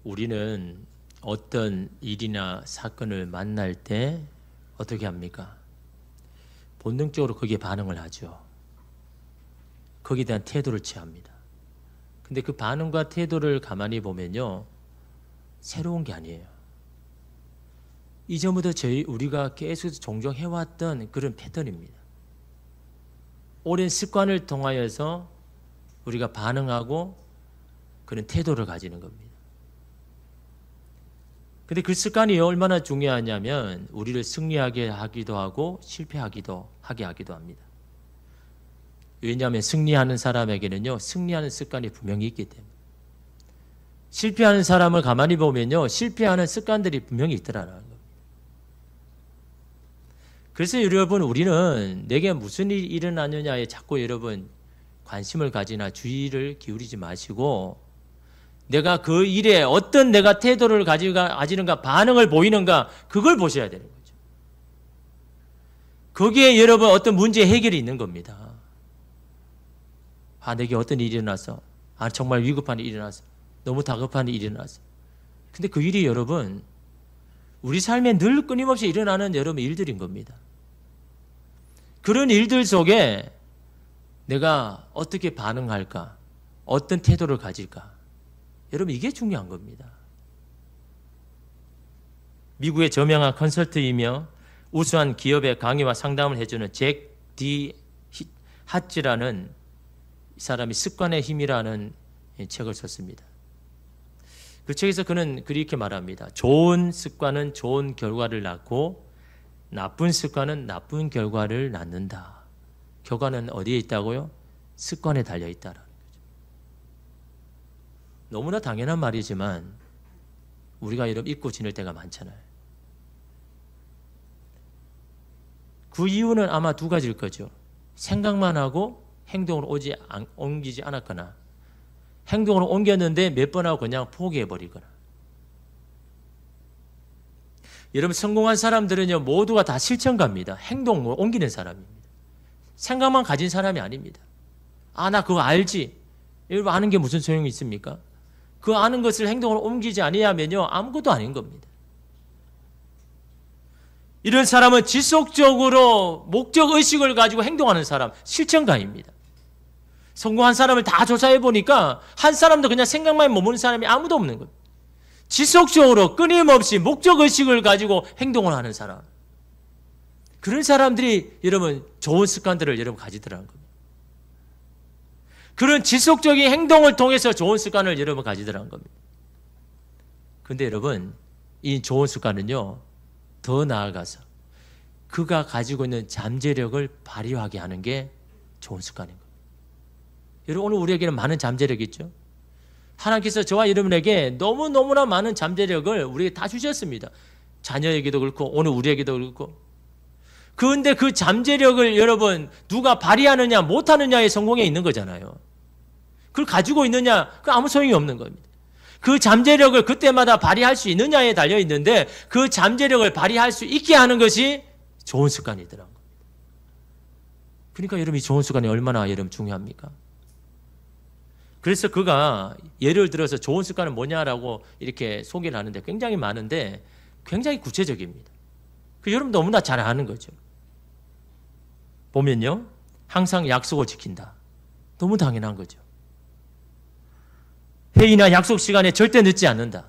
우리는 어떤 일이나 사건을 만날 때 어떻게 합니까? 본능적으로 거기에 반응을 하죠. 거기에 대한 태도를 취합니다. 근데 그 반응과 태도를 가만히 보면요, 새로운 게 아니에요. 이전부터 우리가 계속 종종 해왔던 그런 패턴입니다. 오랜 습관을 통하여서 우리가 반응하고 그런 태도를 가지는 겁니다. 근데 그 습관이 얼마나 중요하냐면 우리를 승리하게 하기도 하고 실패하기도 하기도 합니다. 왜냐하면 승리하는 사람에게는요, 승리하는 습관이 분명히 있기 때문에. 실패하는 사람을 가만히 보면요, 실패하는 습관들이 분명히 있더라는 겁니다. 그래서 여러분, 우리는 내게 무슨 일이 일어나느냐에 자꾸 여러분 관심을 가지나 주의를 기울이지 마시고, 내가 그 일에 어떤 내가 태도를 가지는가, 반응을 보이는가, 그걸 보셔야 되는 거죠. 거기에 여러분 어떤 문제 해결이 있는 겁니다. 내게 어떤 일이 일어났어. 정말 위급한 일이 일어났어. 너무 다급한 일이 일어났어. 근데 그 일이 여러분, 우리 삶에 늘 끊임없이 일어나는 여러분 일들인 겁니다. 그런 일들 속에 내가 어떻게 반응할까? 어떤 태도를 가질까? 여러분, 이게 중요한 겁니다. 미국의 저명한 컨설트이며 우수한 기업의 강의와 상담을 해주는 잭 디 하츠라는 사람이 습관의 힘이라는 책을 썼습니다. 그 책에서 그는 이렇게 말합니다. 좋은 습관은 좋은 결과를 낳고 나쁜 습관은 나쁜 결과를 낳는다. 결과는 어디에 있다고요? 습관에 달려있다라는 거죠. 너무나 당연한 말이지만 우리가 이렇게 잊고 지낼 때가 많잖아요. 그 이유는 아마 두 가지일 거죠. 생각만 하고 행동으로 옮기지 않았거나, 행동으로 옮겼는데 몇 번 하고 그냥 포기해버리거나. 여러분, 성공한 사람들은요, 모두가 다 실천가입니다. 행동으로 옮기는 사람입니다. 생각만 가진 사람이 아닙니다. 나 그거 알지. 여러분, 아는 게 무슨 소용이 있습니까? 그 아는 것을 행동으로 옮기지 아니하면요, 아무것도 아닌 겁니다. 이런 사람은 지속적으로 목적의식을 가지고 행동하는 사람, 실천가입니다. 성공한 사람을 다 조사해 보니까 한 사람도 그냥 생각만 머무는 사람이 아무도 없는 겁니다. 지속적으로 끊임없이 목적의식을 가지고 행동을 하는 사람. 그런 사람들이 여러분 좋은 습관들을 여러분 가지더라는 겁니다. 그런 지속적인 행동을 통해서 좋은 습관을 여러분 가지더라는 겁니다. 그런데 여러분, 이 좋은 습관은요, 더 나아가서 그가 가지고 있는 잠재력을 발휘하게 하는 게 좋은 습관인 겁니다. 여러분, 오늘 우리에게는 많은 잠재력이 있죠. 하나님께서 저와 여러분에게 너무너무나 많은 잠재력을 우리에게 다 주셨습니다. 자녀에게도 그렇고 오늘 우리에게도 그렇고. 그런데 그 잠재력을 여러분 누가 발휘하느냐 못하느냐의 성공에 있는 거잖아요. 그걸 가지고 있느냐, 그 아무 소용이 없는 겁니다. 그 잠재력을 그때마다 발휘할 수 있느냐에 달려 있는데, 그 잠재력을 발휘할 수 있게 하는 것이 좋은 습관이더라고요. 그러니까 여러분, 이 좋은 습관이 얼마나 여러분 중요합니까? 그래서 그가 예를 들어서 좋은 습관은 뭐냐라고 이렇게 소개를 하는데 굉장히 많은데 굉장히 구체적입니다. 그 여러분 너무나 잘 아는 거죠. 보면요, 항상 약속을 지킨다. 너무 당연한 거죠. 회의나 약속 시간에 절대 늦지 않는다.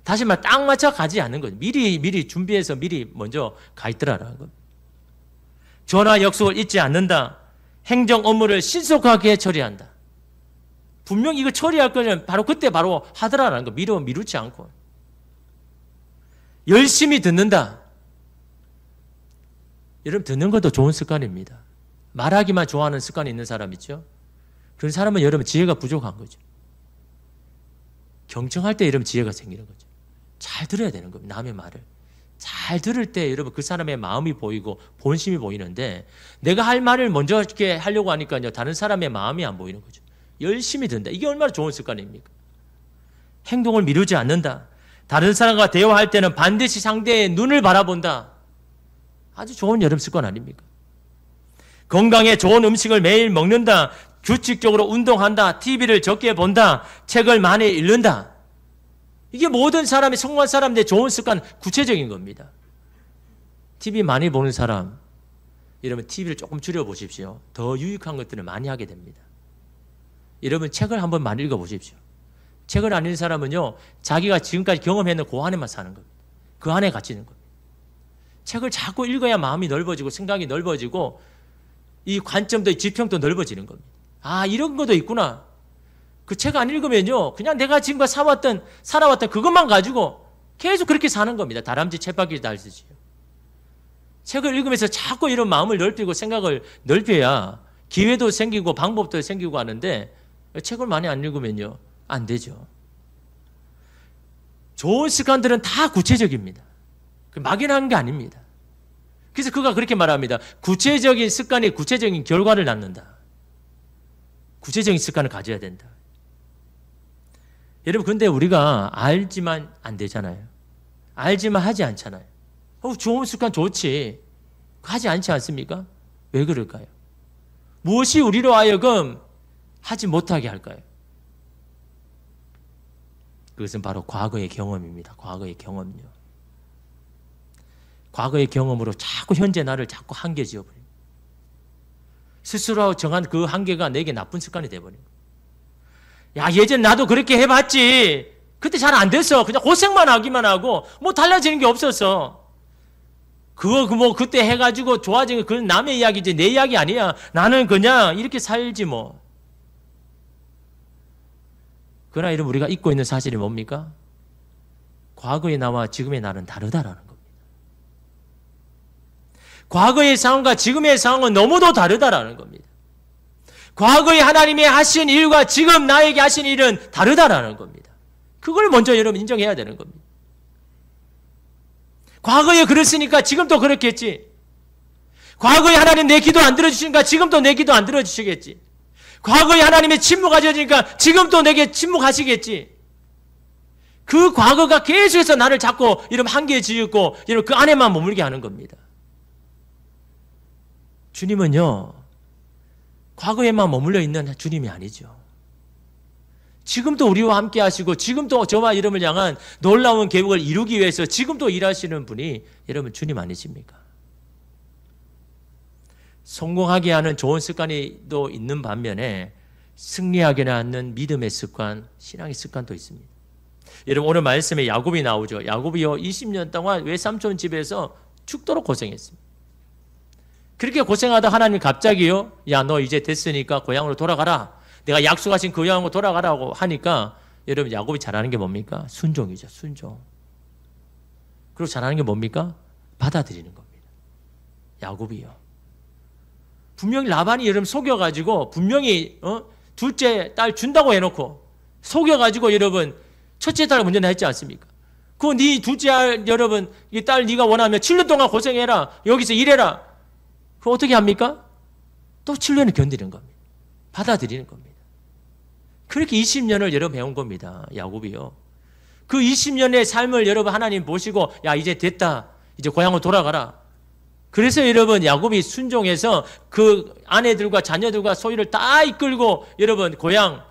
다시 말 딱 맞춰 가지 않는 거죠. 미리 준비해서 미리 먼저 가 있더라라는 겁니다. 전화 약속을 잊지 않는다. 행정 업무를 신속하게 처리한다. 분명히 이거 처리할 거는 바로 그때 바로 하더라라는 거. 미루지 않고. 열심히 듣는다. 여러분, 듣는 것도 좋은 습관입니다. 말하기만 좋아하는 습관이 있는 사람 있죠? 그런 사람은 여러분 지혜가 부족한 거죠. 경청할 때 여러분 지혜가 생기는 거죠. 잘 들어야 되는 겁니다. 남의 말을. 잘 들을 때 여러분 그 사람의 마음이 보이고 본심이 보이는데, 내가 할 말을 먼저 이렇게 하려고 하니까요, 다른 사람의 마음이 안 보이는 거죠. 열심히 듣는다. 이게 얼마나 좋은 습관입니까? 행동을 미루지 않는다. 다른 사람과 대화할 때는 반드시 상대의 눈을 바라본다. 아주 좋은 여름 습관 아닙니까? 건강에 좋은 음식을 매일 먹는다. 규칙적으로 운동한다. TV를 적게 본다. 책을 많이 읽는다. 이게 모든 사람이 성공한 사람들의 좋은 습관, 구체적인 겁니다. TV 많이 보는 사람, 여러분 TV를 조금 줄여보십시오. 더 유익한 것들을 많이 하게 됩니다. 여러분 책을 한번 많이 읽어보십시오. 책을 안 읽는 사람은요, 자기가 지금까지 경험했는 그 안에만 사는 겁니다. 그 안에 갇히는 겁니다. 책을 자꾸 읽어야 마음이 넓어지고 생각이 넓어지고 이 관점도 지평도 넓어지는 겁니다. 아, 이런 것도 있구나. 그 책 안 읽으면요, 그냥 내가 지금까지 살아왔던 그것만 가지고 계속 그렇게 사는 겁니다. 다람쥐 쳇바퀴 달듯이요. 책을 읽으면서 자꾸 이런 마음을 넓히고 생각을 넓혀야 기회도 생기고 방법도 생기고 하는데, 책을 많이 안 읽으면요, 안 되죠. 좋은 습관들은 다 구체적입니다. 막연한 게 아닙니다. 그래서 그가 그렇게 말합니다. 구체적인 습관이 구체적인 결과를 낳는다. 구체적인 습관을 가져야 된다. 여러분, 근데 우리가 알지만 안 되잖아요. 알지만 하지 않잖아요. 좋은 습관 좋지. 하지 않지 않습니까? 왜 그럴까요? 무엇이 우리로 하여금 하지 못하게 할까요? 그것은 바로 과거의 경험입니다. 과거의 경험이요. 과거의 경험으로 자꾸 현재 나를 자꾸 한계 지어버립니다. 스스로 정한 그 한계가 내게 나쁜 습관이 돼버립니다. 야, 예전 나도 그렇게 해봤지. 그때 잘 안 됐어. 그냥 고생만 하기만 하고 뭐 달라지는 게 없었어. 그때 해가지고 좋아진 거 그건 남의 이야기지 내 이야기 아니야. 나는 그냥 이렇게 살지 뭐. 그러나 이런 우리가 잊고 있는 사실이 뭡니까? 과거의 나와 지금의 나는 다르다라는 겁니다. 과거의 상황과 지금의 상황은 너무도 다르다라는 겁니다. 과거에 하나님이 하신 일과 지금 나에게 하신 일은 다르다라는 겁니다. 그걸 먼저 여러분 인정해야 되는 겁니다. 과거에 그랬으니까 지금도 그렇겠지. 과거에 하나님 내 기도 안 들어주시니까 지금도 내 기도 안 들어주시겠지. 과거에 하나님의 침묵하시니까 지금도 내게 침묵하시겠지. 그 과거가 계속해서 나를 자꾸 이런 한계에 지었고 이런 그 안에만 머물게 하는 겁니다. 주님은요, 과거에만 머물러 있는 주님이 아니죠. 지금도 우리와 함께 하시고 지금도 저와 여러분을 향한 놀라운 계획을 이루기 위해서 지금도 일하시는 분이 여러분 주님 아니십니까? 성공하게 하는 좋은 습관이 또 있는 반면에 승리하게 하는 믿음의 습관, 신앙의 습관도 있습니다. 여러분 오늘 말씀에 야곱이 나오죠. 야곱이요 20년 동안 외삼촌 집에서 죽도록 고생했습니다. 그렇게 고생하다 하나님이 갑자기요, 야, 너 이제 됐으니까 고향으로 돌아가라. 내가 약속하신 그 고향으로 돌아가라고 하니까 여러분 야곱이 잘하는 게 뭡니까? 순종이죠. 순종. 그리고 잘하는 게 뭡니까? 받아들이는 겁니다. 야곱이요. 분명히 라반이 여러분 속여가지고 분명히 둘째 딸 준다고 해놓고 속여가지고 여러분 첫째 딸 먼저 했지 않습니까? 그 네 둘째 딸 여러분 이 딸 네가 원하면 7년 동안 고생해라. 여기서 일해라. 그거 어떻게 합니까? 또 7년을 견디는 겁니다. 받아들이는 겁니다. 그렇게 20년을 여러분 해온 겁니다. 야곱이요. 그 20년의 삶을 여러분 하나님 보시고 야 이제 됐다. 이제 고향으로 돌아가라. 그래서 여러분 야곱이 순종해서 그 아내들과 자녀들과 소유를 다 이끌고 여러분 고향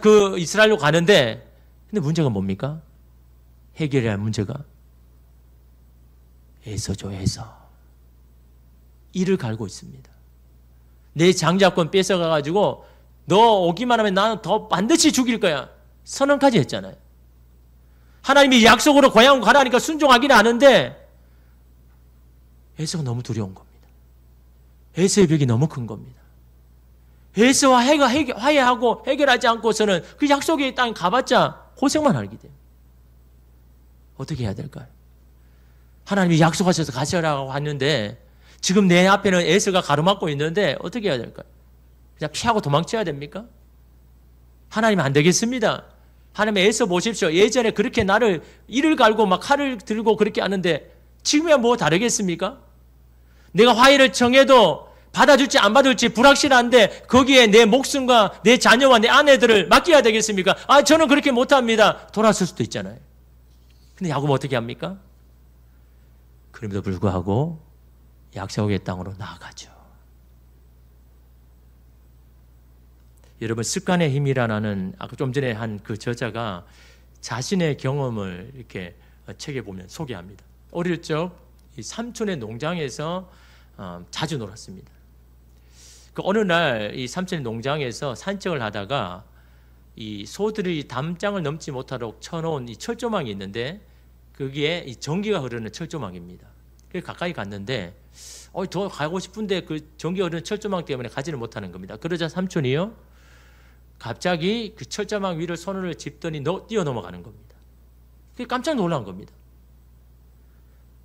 그 이스라엘로 가는데 근데 문제가 뭡니까? 해결해야 할 문제가 에서죠. 에서. 이를 갈고 있습니다. 내 장자권 뺏어가가지고 너 오기만 하면 나는 더 반드시 죽일 거야. 선언까지 했잖아요. 하나님이 약속으로 고향 가라니까 순종하기는 하는데 에서가 너무 두려운 겁니다. 에서의 벽이 너무 큰 겁니다. 에서와 화해하고 해결하지 않고서는 그 약속의 땅에 가봤자 고생만 하게 돼요. 어떻게 해야 될까요? 하나님이 약속하셔서 가시라고 하는데 지금 내 앞에는 에서가 가로막고 있는데 어떻게 해야 될까요? 그냥 피하고 도망쳐야 됩니까? 하나님 안 되겠습니다. 하나님 에서 보십시오. 예전에 그렇게 나를 이를 갈고 막 칼을 들고 그렇게 하는데 지금이야 뭐 다르겠습니까? 내가 화해를 청해도 받아줄지 안 받을지 불확실한데 거기에 내 목숨과 내 자녀와 내 아내들을 맡겨야 되겠습니까? 아 저는 그렇게 못합니다. 돌아설 수도 있잖아요. 근데 야곱 어떻게 합니까? 그럼에도 불구하고 약속의 땅으로 나아가죠. 여러분 습관의 힘이라는 아까 좀 전에 한 그 저자가 자신의 경험을 이렇게 책에 보면 소개합니다. 어릴 적 이 삼촌의 농장에서 자주 놀았습니다. 그 어느 날 이 삼촌의 농장에서 산책을 하다가 이 소들이 담장을 넘지 못하도록 쳐놓은 이 철조망이 있는데 거기에 이 전기가 흐르는 철조망입니다. 그래서 가까이 갔는데 더 가고 싶은데 그 전기가 흐르는 철조망 때문에 가지를 못하는 겁니다. 그러자 삼촌이요 갑자기 그 철조망 위를 손을 짚더니 뛰어 넘어가는 겁니다. 깜짝 놀란 겁니다.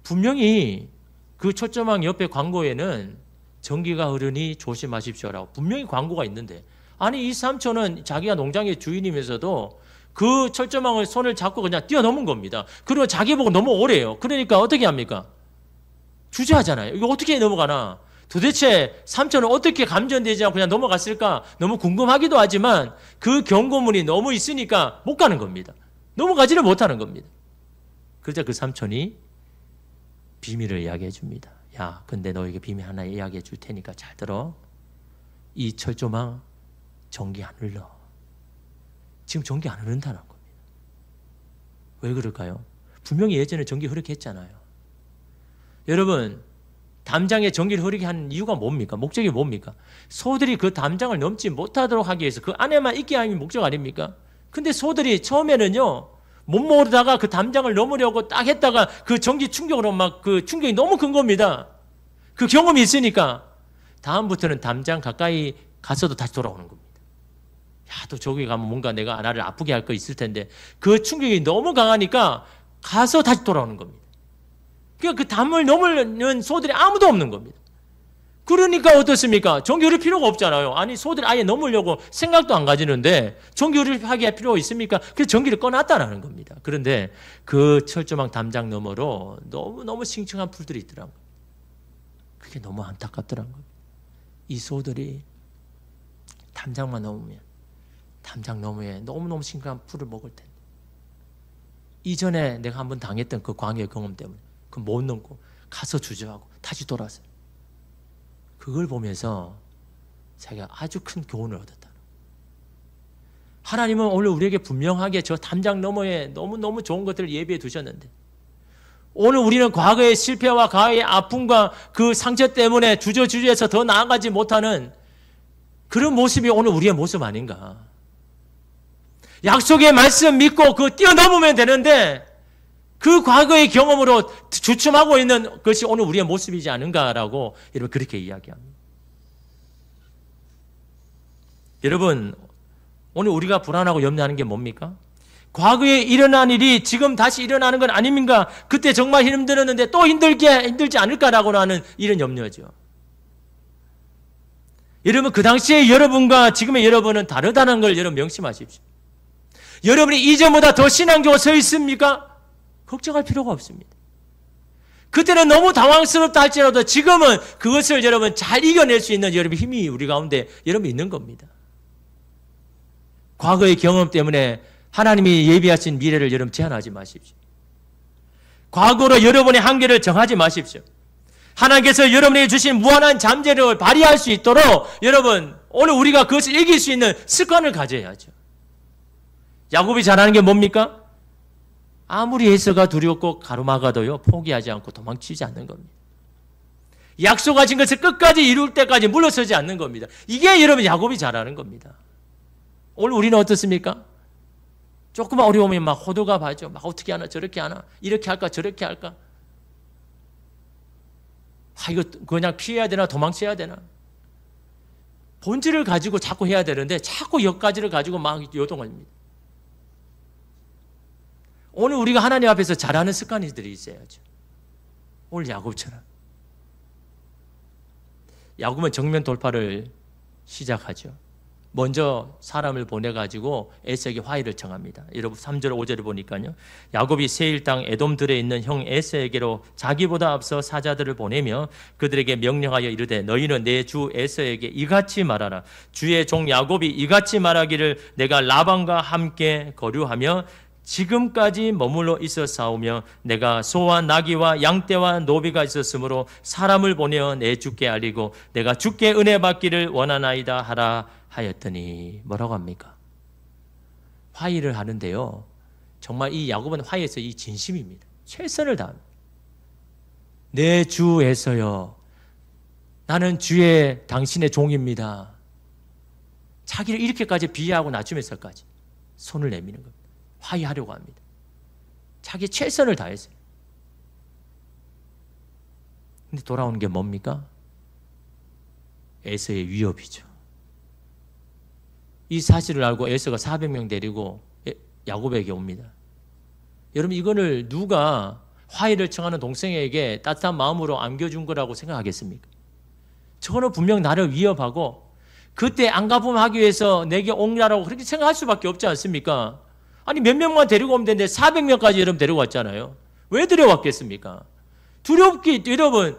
분명히 그 철조망 옆에 광고에는 전기가 흐르니 조심하십시오라고 분명히 광고가 있는데, 아니 이 삼촌은 자기가 농장의 주인이면서도 그 철조망을 손을 잡고 그냥 뛰어넘은 겁니다. 그리고 자기 보고 넘어오래요. 그러니까 어떻게 합니까? 주저하잖아요. 이거 어떻게 넘어가나? 도대체 삼촌은 어떻게 감전되지 않고 그냥 넘어갔을까? 너무 궁금하기도 하지만 그 경고문이 너무 있으니까 못 가는 겁니다. 넘어가지를 못하는 겁니다. 그러자 그 삼촌이 비밀을 이야기해 줍니다. 야, 근데 너에게 비밀 하나 이야기해 줄 테니까 잘 들어. 이 철조망 전기 안 흘러. 지금 전기 안 흐른다는 겁니다. 왜 그럴까요? 분명히 예전에 전기 흐르게 했잖아요. 여러분, 담장에 전기를 흐르게 하는 이유가 뭡니까? 목적이 뭡니까? 소들이 그 담장을 넘지 못하도록 하기 위해서 그 안에만 있게 하는 목적 아닙니까? 근데 소들이 처음에는요, 못 모르다가 그 담장을 넘으려고 딱 했다가 그 전기 충격으로 막 그 충격이 너무 큰 겁니다. 그 경험이 있으니까 다음부터는 담장 가까이 가서도 다시 돌아오는 겁니다. 야, 또 저기 가면 뭔가 내가 나를 아프게 할 거 있을 텐데 그 충격이 너무 강하니까 가서 다시 돌아오는 겁니다. 그러니까 그 담을 넘는 소들이 아무도 없는 겁니다. 그러니까 어떻습니까? 전기 흐를 필요가 없잖아요. 아니 소들이 아예 넘으려고 생각도 안 가지는데 전기 흐르게 할 필요가 있습니까? 그래서 전기를 꺼놨다라는 겁니다. 그런데 그 철조망 담장 너머로 너무너무 싱싱한 풀들이 있더라고요. 그게 너무 안타깝더라고요. 이 소들이 담장만 넘으면 담장 너머에 너무너무 싱싱한 풀을 먹을 텐데 이전에 내가 한번 당했던 그 광야의 경험 때문에 그 못 넘고 가서 주저하고 다시 돌아왔어요. 그걸 보면서 자기가 아주 큰 교훈을 얻었다. 하나님은 오늘 우리에게 분명하게 저 담장 너머에 너무너무 좋은 것들을 예비해 두셨는데 오늘 우리는 과거의 실패와 과거의 아픔과 그 상처 때문에 주저주저해서 더 나아가지 못하는 그런 모습이 오늘 우리의 모습 아닌가. 약속의 말씀 믿고 그 뛰어넘으면 되는데 그 과거의 경험으로 주춤하고 있는 것이 오늘 우리의 모습이지 않은가라고 여러분 그렇게 이야기합니다. 여러분 오늘 우리가 불안하고 염려하는 게 뭡니까? 과거에 일어난 일이 지금 다시 일어나는 건 아닙니까? 그때 정말 힘들었는데 또 힘들지 않을까라고 하는 이런 염려죠. 여러분 그 당시에 여러분과 지금의 여러분은 다르다는 걸 여러분 명심하십시오. 여러분이 이전보다 더 신앙적으로 서 있습니까? 걱정할 필요가 없습니다. 그때는 너무 당황스럽다 할지라도 지금은 그것을 여러분 잘 이겨낼 수 있는 여러분 힘이 우리 가운데 여러분 있는 겁니다. 과거의 경험 때문에 하나님이 예비하신 미래를 여러분 제한하지 마십시오. 과거로 여러분의 한계를 정하지 마십시오. 하나님께서 여러분에게 주신 무한한 잠재력을 발휘할 수 있도록 여러분 오늘 우리가 그것을 이길 수 있는 습관을 가져야죠. 야곱이 잘하는 게 뭡니까? 아무리 에서가 두렵고 가로막아도요 포기하지 않고 도망치지 않는 겁니다. 약속하신 것을 끝까지 이룰 때까지 물러서지 않는 겁니다. 이게 여러분 야곱이 잘하는 겁니다. 오늘 우리는 어떻습니까? 조금만 어려우면 막 호들갑 하죠. 막 어떻게 하나 저렇게 하나 이렇게 할까 저렇게 할까. 이거 그냥 피해야 되나 도망쳐야 되나. 본질을 가지고 자꾸 해야 되는데 자꾸 역가지를 가지고 막 요동합니다. 오늘 우리가 하나님 앞에서 잘하는 습관들이 있어야죠. 오늘 야곱처럼. 야곱은 정면 돌파를 시작하죠. 먼저 사람을 보내가지고 에서에게 화해를 청합니다. 여러분 3절 5절을 보니까요. 야곱이 세일 땅 에돔들에 있는 형 에서에게로 자기보다 앞서 사자들을 보내며 그들에게 명령하여 이르되 너희는 내 주 에서에게 이같이 말하라. 주의 종 야곱이 이같이 말하기를 내가 라반과 함께 거류하며 지금까지 머물러 있었사오며 내가 소와 나귀와 양떼와 노비가 있었으므로 사람을 보내어 내 주께 알리고 내가 주께 은혜 받기를 원하나이다 하라 하였더니 뭐라고 합니까? 화의를 하는데요. 정말 이 야곱은 화해에서 이 진심입니다. 최선을 다합니다. 내 주에서요, 나는 주의 당신의 종입니다. 자기를 이렇게까지 비하하고 낮추면서까지 손을 내미는 겁니다. 화해하려고 합니다. 자기 최선을 다했어요. 근데 돌아오는 게 뭡니까? 에서의 위협이죠. 이 사실을 알고 에서가 400명 데리고 야곱에게 옵니다. 여러분, 이거를 누가 화해를 청하는 동생에게 따뜻한 마음으로 안겨준 거라고 생각하겠습니까? 저거는 분명 나를 위협하고 그때 안가품하기 위해서 내게 옹라라고 그렇게 생각할 수밖에 없지 않습니까? 아니, 몇 명만 데리고 오면 되는데 400명까지 여러분 데리고 왔잖아요. 왜 데려왔겠습니까? 두렵기, 여러분,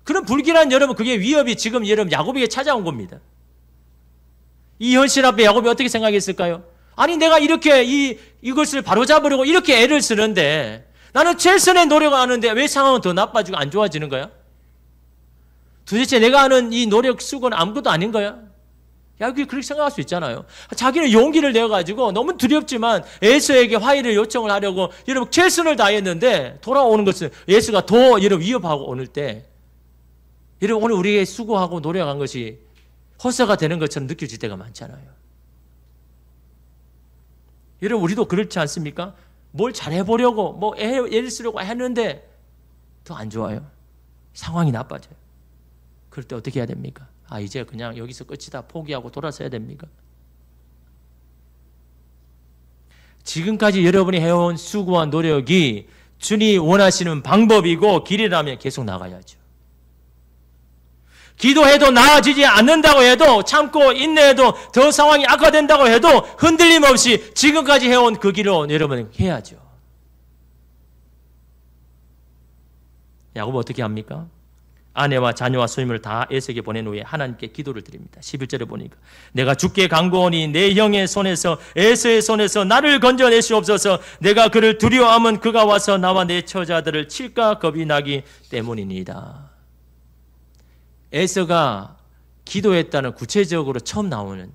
그런 불길한 여러분, 그게 위협이 지금 여러분 야곱에게 찾아온 겁니다. 이 현실 앞에 야곱이 어떻게 생각했을까요? 아니, 내가 이렇게 이것을 바로잡으려고 이렇게 애를 쓰는데 나는 최선의 노력을 하는데 왜 상황은 더 나빠지고 안 좋아지는 거야? 도대체 내가 하는 이 노력 수고는 아무것도 아닌 거야? 야곱이 그렇게 생각할 수 있잖아요. 자기는 용기를 내가지고 너무 두렵지만 에서에게 화해를 요청을 하려고 여러분 최선을 다했는데 돌아오는 것은 에서가 더 여러분 위협하고 오늘 때 여러분 오늘 우리에게 수고하고 노력한 것이 허사가 되는 것처럼 느껴질 때가 많잖아요. 여러분 우리도 그렇지 않습니까? 뭘 잘해보려고 뭐 애를 쓰려고 했는데 더 안 좋아요. 상황이 나빠져요. 그럴 때 어떻게 해야 됩니까? 아, 이제 그냥 여기서 끝이다 포기하고 돌아서야 됩니까? 지금까지 여러분이 해온 수고와 노력이 주님이 원하시는 방법이고 길이라면 계속 나가야죠. 기도해도 나아지지 않는다고 해도 참고 인내해도 더 상황이 악화된다고 해도 흔들림 없이 지금까지 해온 그 길로 여러분 해야죠. 야곱은 어떻게 합니까? 아내와 자녀와 소임을 다 에서에게 보낸 후에 하나님께 기도를 드립니다. 11절에 보니까 내가 주께 간구하니 내 형의 손에서 에서의 손에서 나를 건져내시옵소서. 내가 그를 두려워하면 그가 와서 나와 내 처자들을 칠까 겁이 나기 때문이니이다. 에서가 기도했다는 구체적으로 처음 나오는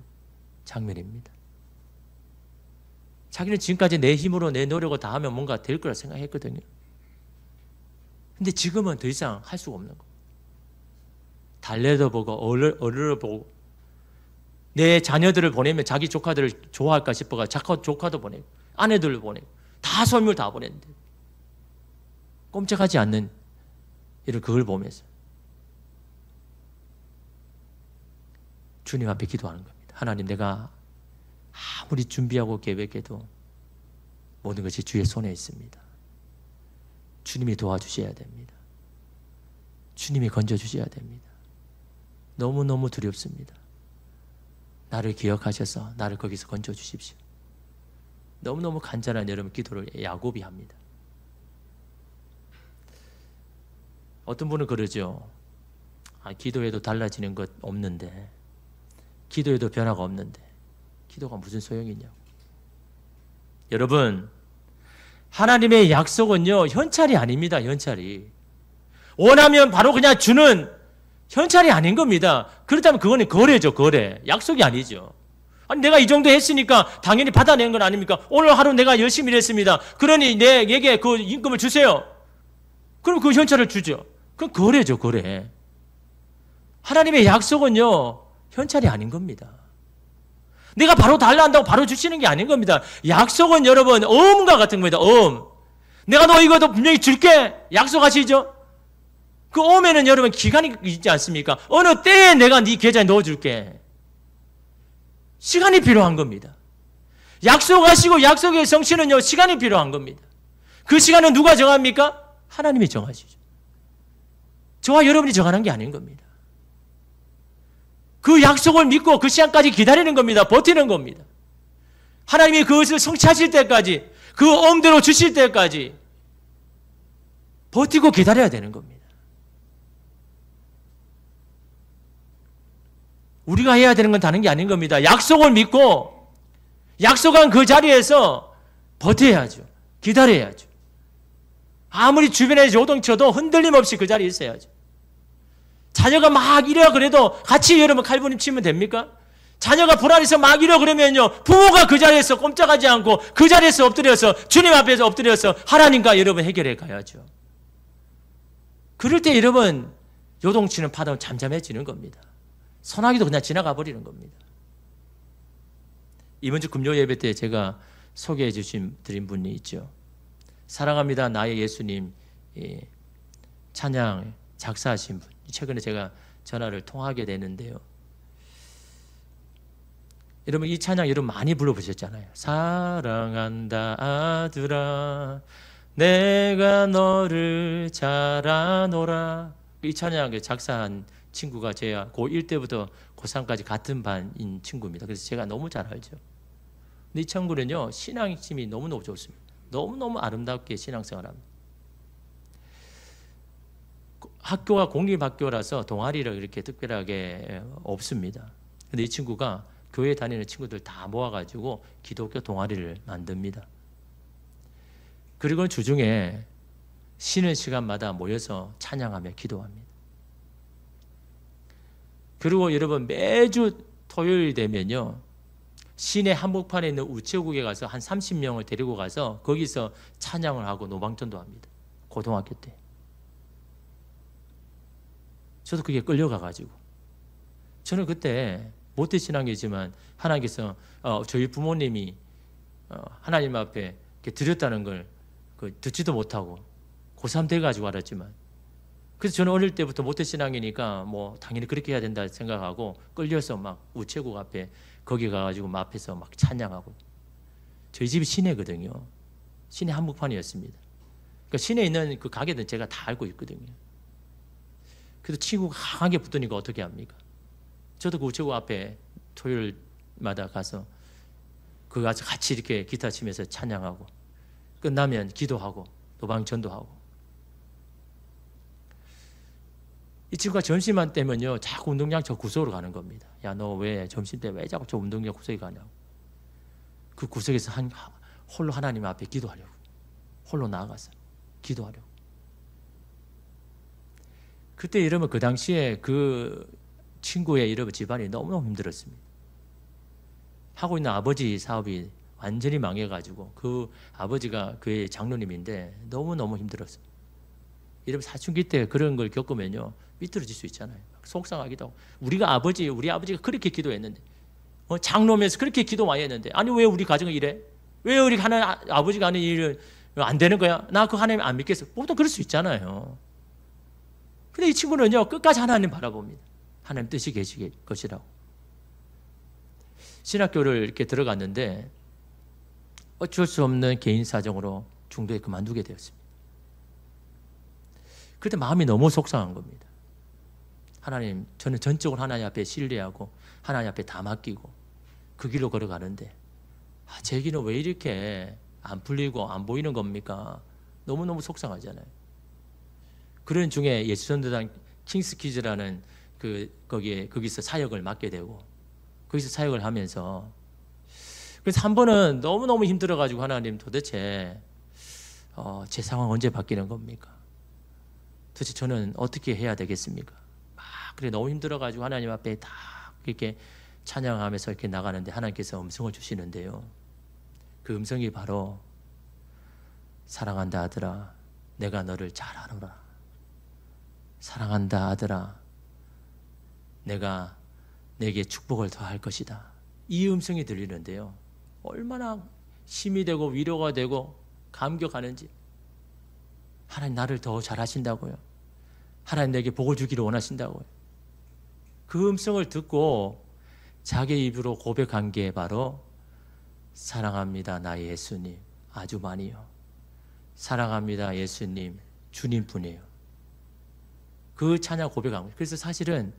장면입니다. 자기는 지금까지 내 힘으로 내 노력을 다하면 뭔가 될 거라 생각했거든요. 근데 지금은 더 이상 할 수가 없는 거예요. 달래도 보고 어르를 보고 내 자녀들을 보내면 자기 조카들을 좋아할까 싶어가 조카도 보내고 아내들을 보내고 다 선물 다 보냈는데 꼼짝하지 않는 이런 그걸 보면서 주님 앞에 기도하는 겁니다. 하나님, 내가 아무리 준비하고 계획해도 모든 것이 주의 손에 있습니다. 주님이 도와주셔야 됩니다. 주님이 건져주셔야 됩니다. 너무너무 두렵습니다. 나를 기억하셔서 나를 거기서 건져주십시오. 너무너무 간절한 여러분 기도를 야곱이 합니다. 어떤 분은 그러죠. 기도해도 달라지는 것 없는데, 기도해도 변화가 없는데 기도가 무슨 소용이 있냐고. 여러분, 하나님의 약속은요 현찰이 아닙니다. 현찰이 원하면 바로 그냥 주는 현찰이 아닌 겁니다. 그렇다면 그거는 거래죠. 거래. 약속이 아니죠. 아니, 내가 이 정도 했으니까 당연히 받아낸 건 아닙니까? 오늘 하루 내가 열심히 일했습니다. 그러니 내게 그 임금을 주세요. 그럼 그 현찰을 주죠. 그건 거래죠. 거래. 하나님의 약속은요 현찰이 아닌 겁니다. 내가 바로 달라 한다고 바로 주시는 게 아닌 겁니다. 약속은 여러분 어음과 같은 겁니다. 어음. 내가 너 이것도 분명히 줄게 약속하시죠? 그 어음에는 여러분 기간이 있지 않습니까? 어느 때에 내가 네 계좌에 넣어줄게. 시간이 필요한 겁니다. 약속하시고 약속의 성취는요 시간이 필요한 겁니다. 그 시간은 누가 정합니까? 하나님이 정하시죠. 저와 여러분이 정하는 게 아닌 겁니다. 그 약속을 믿고 그 시간까지 기다리는 겁니다. 버티는 겁니다. 하나님이 그것을 성취하실 때까지, 그 엄대로 주실 때까지 버티고 기다려야 되는 겁니다. 우리가 해야 되는 건 다른 게 아닌 겁니다. 약속을 믿고 약속한 그 자리에서 버텨야죠. 기다려야죠. 아무리 주변에 요동쳐도 흔들림 없이 그 자리에 있어야죠. 자녀가 막 이래야 그래도 같이 여러분 칼부림 치면 됩니까? 자녀가 불안해서 막 이러 그러면요, 부모가 그 자리에서 꼼짝하지 않고 그 자리에서 엎드려서 주님 앞에서 엎드려서 하나님과 여러분 해결해 가야죠. 그럴 때 여러분 요동치는 파도는 잠잠해지는 겁니다. 소나기도 그냥 지나가 버리는 겁니다. 이번 주 금요 예배 때 제가 소개해 드린 분이 있죠. 사랑합니다 나의 예수님 찬양 작사하신 분. 최근에 제가 전화를 통화하게 되는데요. 여러분 이 찬양 여러분 많이 불러보셨잖아요. 사랑한다 아들아 내가 너를 잘 아노라. 이 찬양을 작사한 친구가 제가 고1 때부터 고3까지 같은 반인 친구입니다. 그래서 제가 너무 잘 알죠. 근데 이 친구는요 신앙심이 너무너무 좋습니다. 너무너무 아름답게 신앙생활합니다. 학교가 공립학교라서 동아리를 이렇게 특별하게 없습니다. 근데 이 친구가 교회 다니는 친구들 다 모아가지고 기독교 동아리를 만듭니다. 그리고 주중에 쉬는 시간마다 모여서 찬양하며 기도합니다. 그리고 여러분 매주 토요일 되면요 시내 한복판에 있는 우체국에 가서 한 30명을 데리고 가서 거기서 찬양을 하고 노방전도 합니다. 고등학교 때. 저도 그게 끌려가가지고 저는 그때 모태신앙이지만 하나님께서 저희 부모님이 하나님 앞에 드렸다는 걸 듣지도 못하고 고3 돼가지고 알았지만 그래서 저는 어릴 때부터 모태신앙이니까 뭐 당연히 그렇게 해야 된다 생각하고 끌려서 막 우체국 앞에 거기 가가지고 앞에서 막 찬양하고 저희 집이 시내거든요. 시내 한복판이었습니다. 그러니까 시내에 있는 그 가게들은 제가 다 알고 있거든요. 그래서 친구가 강하게 붙으니까 어떻게 합니까? 저도 그 우체국 앞에 토요일마다 가서 그 가서 같이 이렇게 기타 치면서 찬양하고 끝나면 기도하고 노방전도 하고. 이 친구가 점심만 때면요 자꾸 운동장 저 구석으로 가는 겁니다. 야 너 왜 점심 때 왜 자꾸 저 운동장 구석에 가냐고. 그 구석에서 홀로 하나님 앞에 기도하려고. 홀로 나아가서 기도하려고. 그때 여러분 그 당시에 그 친구의 여러분 집안이 너무너무 힘들었습니다. 하고 있는 아버지 사업이 완전히 망해가지고 그 아버지가 그의 장로님인데 너무너무 힘들었어요. 여러분 사춘기 때 그런 걸 겪으면요 삐뚤어질 수 있잖아요. 속상하기도 하고 우리 아버지가 그렇게 기도했는데 장로면서 그렇게 기도 많이 했는데 아니 왜 우리 가정은 이래? 왜 우리 아버지가 하는 일은 안 되는 거야? 나 그 하나님 안 믿겠어. 보통 그럴 수 있잖아요. 근데 이 친구는요 끝까지 하나님 바라봅니다. 하나님 뜻이 계실 것이라고. 신학교를 이렇게 들어갔는데 어쩔 수 없는 개인 사정으로 중도에 그만두게 되었습니다. 그때 마음이 너무 속상한 겁니다. 하나님, 저는 전적으로 하나님 앞에 신뢰하고 하나님 앞에 다 맡기고 그 길로 걸어가는데 제 길은 왜 이렇게 안 풀리고 안 보이는 겁니까? 너무너무 속상하잖아요. 그런 중에 예수전도단 킹스키즈라는 거기서 사역을 맡게 되고 거기서 사역을 하면서 그래서 한 번은 너무너무 힘들어가지고 하나님 도대체 제 상황 언제 바뀌는 겁니까? 도대체 저는 어떻게 해야 되겠습니까? 그래 너무 힘들어가지고 하나님 앞에 다 이렇게 찬양하면서 이렇게 나가는데 하나님께서 음성을 주시는데요. 그 음성이 바로 사랑한다 아들아 내가 너를 잘 알아라. 사랑한다 아들아 내가 내게 축복을 더할 것이다. 이 음성이 들리는데요. 얼마나 힘이 되고 위로가 되고 감격하는지. 하나님 나를 더 잘하신다고요. 하나님 내게 복을 주기를 원하신다고요. 그 음성을 듣고 자기 입으로 고백한 게 바로 사랑합니다 나의 예수님 아주 많이요. 사랑합니다 예수님 주님뿐이에요. 그 찬양 고백한 거예요. 그래서 사실은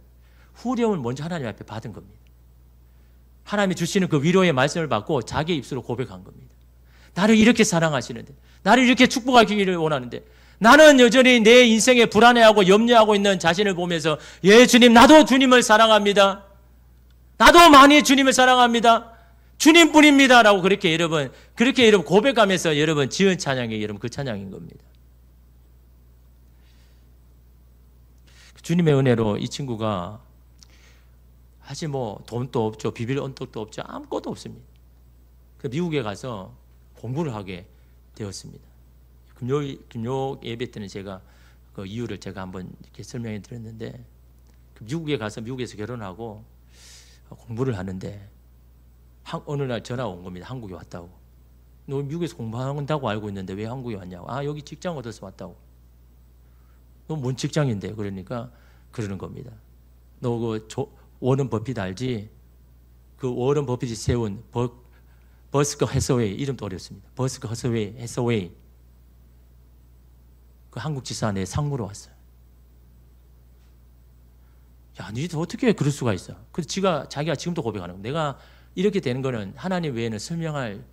후렴을 먼저 하나님 앞에 받은 겁니다. 하나님이 주시는 그 위로의 말씀을 받고 자기 입술로 고백한 겁니다. 나를 이렇게 사랑하시는데 나를 이렇게 축복하기를 원하는데 나는 여전히 내 인생에 불안해하고 염려하고 있는 자신을 보면서 예 주님 나도 주님을 사랑합니다. 나도 많이 주님을 사랑합니다. 주님뿐입니다 라고 그렇게 여러분 고백하면서 여러분 지은 찬양이 여러분 그 찬양인 겁니다. 주님의 은혜로 이 친구가 사실 뭐 돈도 없죠. 비빌 언덕도 없죠. 아무것도 없습니다. 그 미국에 가서 공부를 하게 되었습니다. 금요 예배 때는 제가 그 이유를 제가 한번 이렇게 설명해 드렸는데, 그 미국에 가서 미국에서 결혼하고 공부를 하는데 어느 날 전화가 온 겁니다. 한국에 왔다고. 너 미국에서 공부한다고 알고 있는데 왜 한국에 왔냐고. 아, 여기 직장 얻어서 왔다고. 너 뭔 직장인데? 그러니까 그러는 겁니다. 너 그 워런 버핏 알지? 그 워런 버핏이 세운 버스커 해서웨이, 이름도 어렵습니다. 버스커 해서웨이. 그 한국 지사 내 상무로 왔어요. 야, 너희들 어떻게 그럴 수가 있어? 그래서 자기가 지금도 고백하는 거야. 내가 이렇게 되는 거는 하나님 외에는 설명할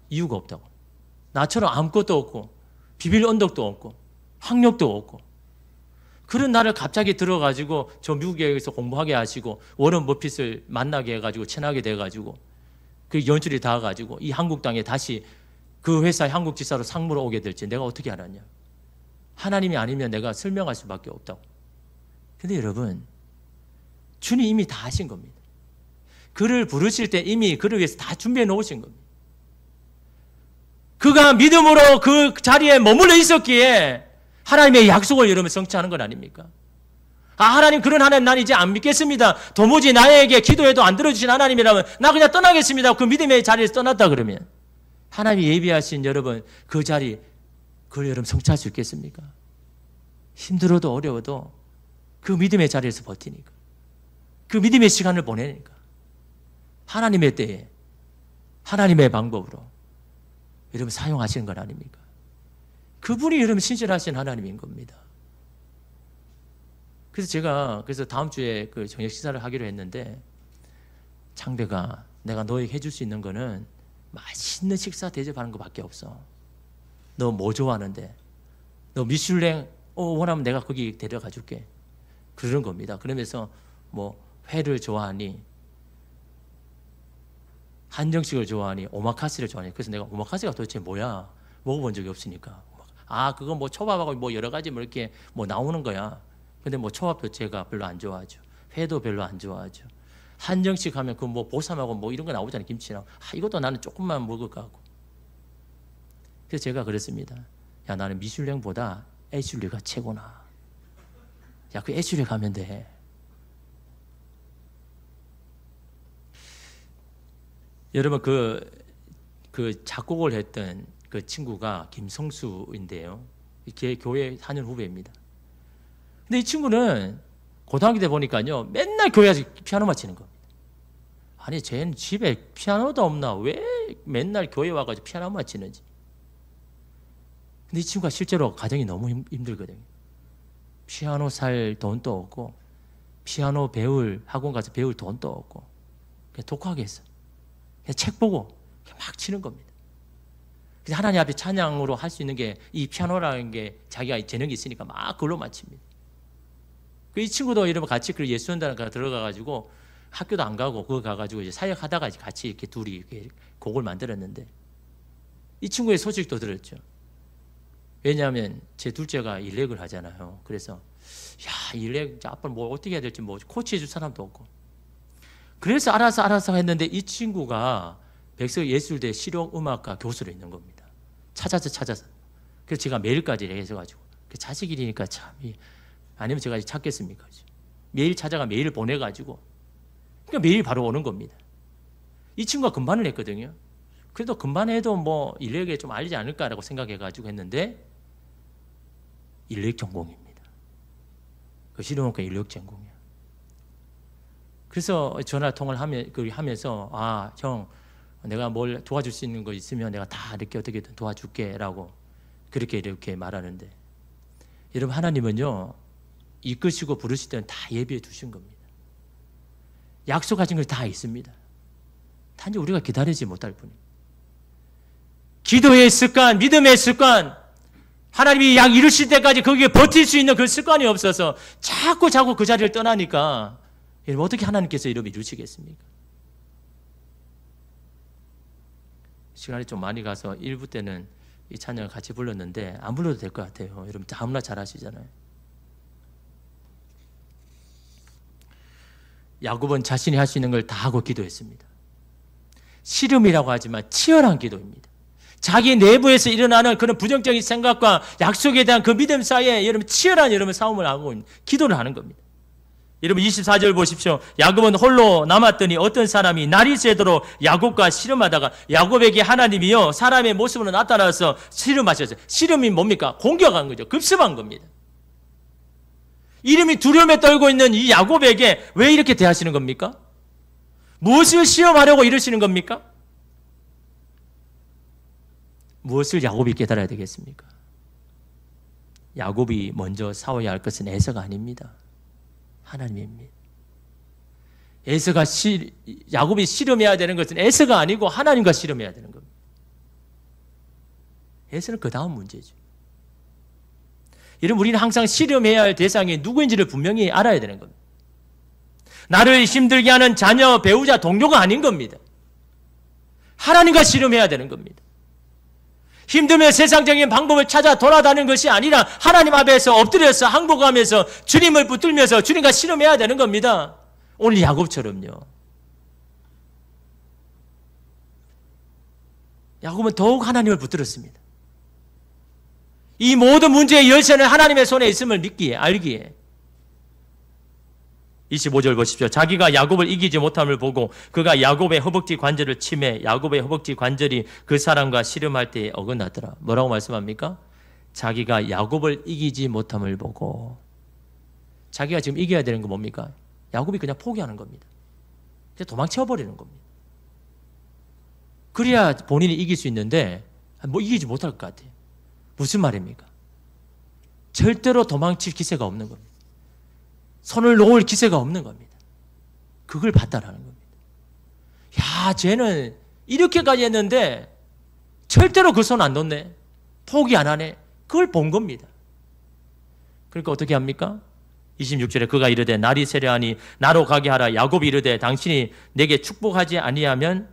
이유가 없다고. 나처럼 아무것도 없고 비빌 언덕도 없고 학력도 없고 그런 나를 갑자기 들어가지고 저 미국에서 공부하게 하시고 워런 버핏을 만나게 해가지고 친하게 돼가지고 그 연줄이 닿아가지고 이 한국 땅에 다시 그 회사의 한국 지사로 상무로 오게 될지 내가 어떻게 알았냐. 하나님이 아니면 내가 설명할 수밖에 없다고. 근데 여러분, 주님 이미 다 하신 겁니다. 그를 부르실 때 이미 그를 위해서 다 준비해 놓으신 겁니다. 그가 믿음으로 그 자리에 머물러 있었기에 하나님의 약속을 여러분 성취하는 건 아닙니까? 아, 하나님 그런 하나님 난 이제 안 믿겠습니다. 도무지 나에게 기도해도 안 들어주신 하나님이라면 나 그냥 떠나겠습니다. 그 믿음의 자리에서 떠났다 그러면 하나님이 예비하신 여러분 그 자리 그걸 여러분 성취할 수 있겠습니까? 힘들어도 어려워도 그 믿음의 자리에서 버티니까 그 믿음의 시간을 보내니까 하나님의 때에 하나님의 방법으로 여러분 사용하시는 건 아닙니까? 그분이 여러분 신실하신 하나님인 겁니다. 그래서 제가 다음 주에 그 저녁 식사를 하기로 했는데 창배가 내가 너에게 해줄 수 있는 거는 맛있는 식사 대접하는 것밖에 없어. 너 뭐 좋아하는데? 너 미슐랭 원하면 내가 거기 데려가 줄게. 그러는 겁니다. 그러면서 뭐 회를 좋아하니 한정식을 좋아하니 오마카세를 좋아하니. 그래서 내가 오마카세가 도대체 뭐야? 먹어본 적이 없으니까. 아, 그거 뭐 초밥하고 뭐 여러 가지 뭐 이렇게 뭐 나오는 거야. 근데 뭐 초밥도 제가 별로 안 좋아하죠. 회도 별로 안 좋아하죠. 한정식 하면 그 뭐 보쌈하고 뭐 이런 거 나오잖아요. 김치랑. 아, 이것도 나는 조금만 먹을 것 같고. 그래서 제가 그랬습니다. 야, 나는 미슐랭보다 애슐리가 최고나. 야, 그 애슐리 가면 돼. 여러분 그 작곡을 했던 그 친구가 김성수인데요. 걔 교회 4년 후배입니다. 근데 이 친구는 고등학교 때 보니까요 맨날 교회에서 피아노만 치는 겁니다. 아니 쟤는 집에 피아노도 없나? 왜 맨날 교회 와가지고 피아노만 치는지. 근데 이 친구가 실제로 가정이 너무 힘들거든요. 피아노 살 돈도 없고 피아노 배울 학원 가서 배울 돈도 없고 그냥 독하게 했어. 그냥 책 보고 그냥 막 치는 겁니다. 그래서 하나님 앞에 찬양으로 할 수 있는 게 이 피아노라는 게 자기가 재능이 있으니까 막 그걸로만 칩니다. 이 친구도 이러면 같이 그 예수연단 들어가가지고 학교도 안 가고 그거 가가지고 이제 사역하다가 같이 이렇게 둘이 이렇게 곡을 만들었는데 이 친구의 소식도 들었죠. 왜냐하면 제 둘째가 일렉을 하잖아요. 그래서 야, 일렉 앞으로 뭐 어떻게 해야 될지 뭐 코치해줄 사람도 없고. 그래서 알아서 했는데 이 친구가 백석예술대 실용음악과 교수로 있는 겁니다. 찾아서. 그래서 제가 매일까지 해서가지고 자식이니까 참 아니면 제가 찾겠습니까? 매일 찾아가 메일 보내가지고 그러니까 매일 바로 오는 겁니다. 이 친구가 금반을 했거든요. 그래도 금반해도 뭐 일렉에 좀 알리지 않을까라고 생각해가지고 했는데 일렉 전공입니다. 그 실용음악과 일렉 전공이야. 그래서 전화 통화를 하면서 아, 형 내가 뭘 도와줄 수 있는 거 있으면 내가 다 이렇게 어떻게든 도와줄게라고 그렇게 이렇게 말하는데 여러분 하나님은요 이끄시고 부르실 때는 다 예비해 두신 겁니다. 약속하신 걸 다 있습니다. 단지 우리가 기다리지 못할 뿐입니다. 기도의 습관, 믿음의 습관, 하나님이 약 이루실 때까지 거기에 버틸 수 있는 그 습관이 없어서 자꾸 그 자리를 떠나니까 여러분 어떻게 하나님께서 이러면 이루시겠습니까? 시간이 좀 많이 가서 1부 때는 이 찬양을 같이 불렀는데 안 불러도 될 것 같아요. 여러분 다음날 잘 하시잖아요. 야곱은 자신이 할 수 있는 걸 다 하고 기도했습니다. 씨름이라고 하지만 치열한 기도입니다. 자기 내부에서 일어나는 그런 부정적인 생각과 약속에 대한 그 믿음 사이에 여러분 치열한 여러분 싸움을 하고 기도를 하는 겁니다. 여러분 24절 보십시오. 야곱은 홀로 남았더니 어떤 사람이 날이 새도록 야곱과 씨름하다가 야곱에게 하나님이요 사람의 모습으로 나타나서 씨름하셨어요. 씨름이 뭡니까? 공격한 거죠. 급습한 겁니다. 이름이 두려움에 떨고 있는 이 야곱에게 왜 이렇게 대하시는 겁니까? 무엇을 시험하려고 이러시는 겁니까? 무엇을 야곱이 깨달아야 되겠습니까? 야곱이 먼저 싸워야 할 것은 에서가 아닙니다. 하나님입니다. 야곱이 씨름해야 되는 것은 에서가 아니고 하나님과 씨름해야 되는 겁니다. 에서는 그 다음 문제죠. 여러분 우리는 항상 씨름해야 할 대상이 누구인지를 분명히 알아야 되는 겁니다. 나를 힘들게 하는 자녀, 배우자, 동료가 아닌 겁니다. 하나님과 씨름해야 되는 겁니다. 힘들면 세상적인 방법을 찾아 돌아다니는 것이 아니라 하나님 앞에서 엎드려서 항복하면서 주님을 붙들면서 주님과 씨름해야 되는 겁니다. 오늘 야곱처럼요. 야곱은 더욱 하나님을 붙들었습니다. 이 모든 문제의 열쇠는 하나님의 손에 있음을 믿기에, 알기에. 25절 보십시오. 자기가 야곱을 이기지 못함을 보고 그가 야곱의 허벅지 관절을 치매 야곱의 허벅지 관절이 그 사람과 씨름할 때에 어긋나더라. 뭐라고 말씀합니까? 자기가 야곱을 이기지 못함을 보고. 자기가 지금 이겨야 되는 건 뭡니까? 야곱이 그냥 포기하는 겁니다. 그냥 도망쳐버리는 겁니다. 그래야 본인이 이길 수 있는데 뭐 이기지 못할 것 같아요. 무슨 말입니까? 절대로 도망칠 기세가 없는 겁니다. 손을 놓을 기세가 없는 겁니다. 그걸 봤다라는 겁니다. 야, 쟤는 이렇게까지 했는데 절대로 그 손 안 놓네. 포기 안 하네. 그걸 본 겁니다. 그러니까 어떻게 합니까? 26절에 그가 이르되 날이 세려하니 나로 가게 하라. 야곱이 이르되 당신이 내게 축복하지 아니하면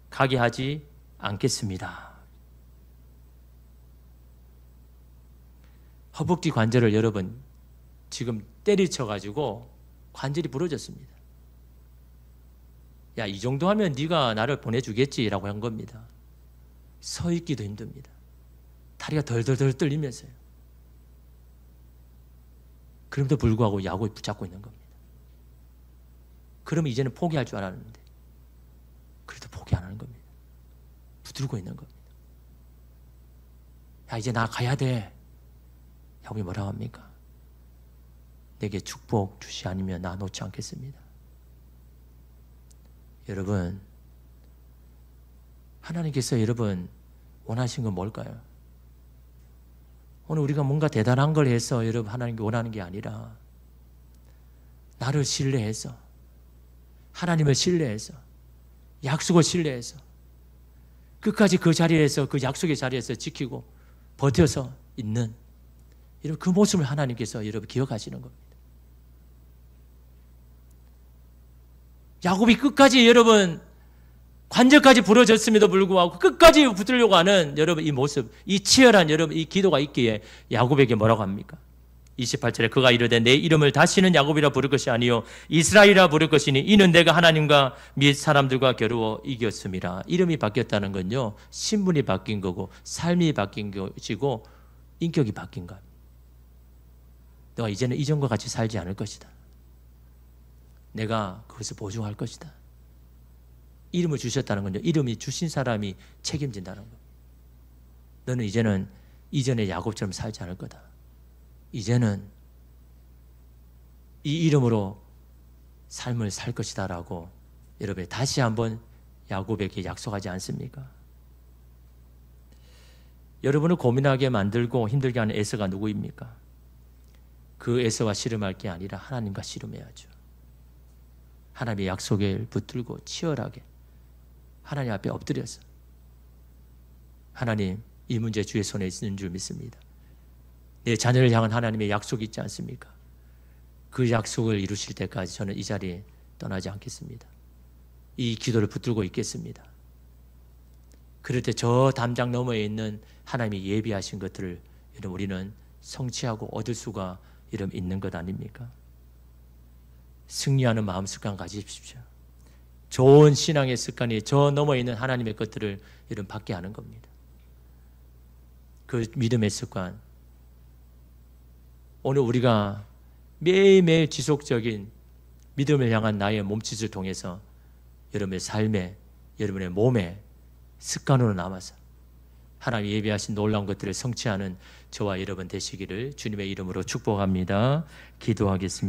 가게 하지 않겠습니다. 허벅지 관절을 여러분 지금 때리쳐가지고 관절이 부러졌습니다. 야, 이 정도 하면 네가 나를 보내주겠지라고 한 겁니다. 서 있기도 힘듭니다. 다리가 덜덜덜 떨리면서요. 그럼에도 불구하고 야곱이 붙잡고 있는 겁니다. 그러면 이제는 포기할 줄 알았는데 그래도 포기 안 하는 겁니다. 붙들고 있는 겁니다. 야, 이제 나 가야 돼. 야곱이 뭐라고 합니까? 내게 축복 주시 아니면 나 놓지 않겠습니다. 여러분, 하나님께서 여러분 원하신 건 뭘까요? 오늘 우리가 뭔가 대단한 걸 해서 여러분 하나님께 원하는 게 아니라 나를 신뢰해서 하나님을 신뢰해서 약속을 신뢰해서 끝까지 그 자리에서 그 약속의 자리에서 지키고 버텨서 있는 여러분 그 모습을 하나님께서 여러분 기억하시는 겁니다. 야곱이 끝까지 여러분 관절까지 부러졌음에도 불구하고 끝까지 붙으려고 하는 여러분 이 모습, 이 치열한 여러분 이 기도가 있기에 야곱에게 뭐라고 합니까? 28절에 그가 이르되 내 이름을 다시는 야곱이라 부를 것이 아니요 이스라엘이라 부를 것이니 이는 내가 하나님과 및 사람들과 겨루어 이겼음이라. 이름이 바뀌었다는 건요 신분이 바뀐 거고 삶이 바뀐 것이고 인격이 바뀐 것. 내가 이제는 이전과 같이 살지 않을 것이다. 내가 그것을 보증할 것이다. 이름을 주셨다는 건요 이름이 주신 사람이 책임진다는 것. 너는 이제는 이전의 야곱처럼 살지 않을 거다. 이제는 이 이름으로 삶을 살 것이다 라고 여러분이 다시 한번 야곱에게 약속하지 않습니까? 여러분을 고민하게 만들고 힘들게 하는 에서가 누구입니까? 그 에서와 씨름할 게 아니라 하나님과 씨름해야죠. 하나님의 약속을 붙들고 치열하게 하나님 앞에 엎드려서 하나님 이 문제 주의 손에 있는 줄 믿습니다. 내 자녀를 향한 하나님의 약속이 있지 않습니까? 그 약속을 이루실 때까지 저는 이 자리에 떠나지 않겠습니다. 이 기도를 붙들고 있겠습니다. 그럴 때 저 담장 너머에 있는 하나님이 예비하신 것들을 우리는 성취하고 얻을 수가 있는 것 아닙니까? 승리하는 마음 습관 가지십시오. 좋은 신앙의 습관이 저 넘어 있는 하나님의 것들을 여러분 받게 하는 겁니다. 그 믿음의 습관. 오늘 우리가 매일매일 지속적인 믿음을 향한 나의 몸짓을 통해서 여러분의 삶에, 여러분의 몸에 습관으로 남아서 하나님 예비하신 놀라운 것들을 성취하는 저와 여러분 되시기를 주님의 이름으로 축복합니다. 기도하겠습니다.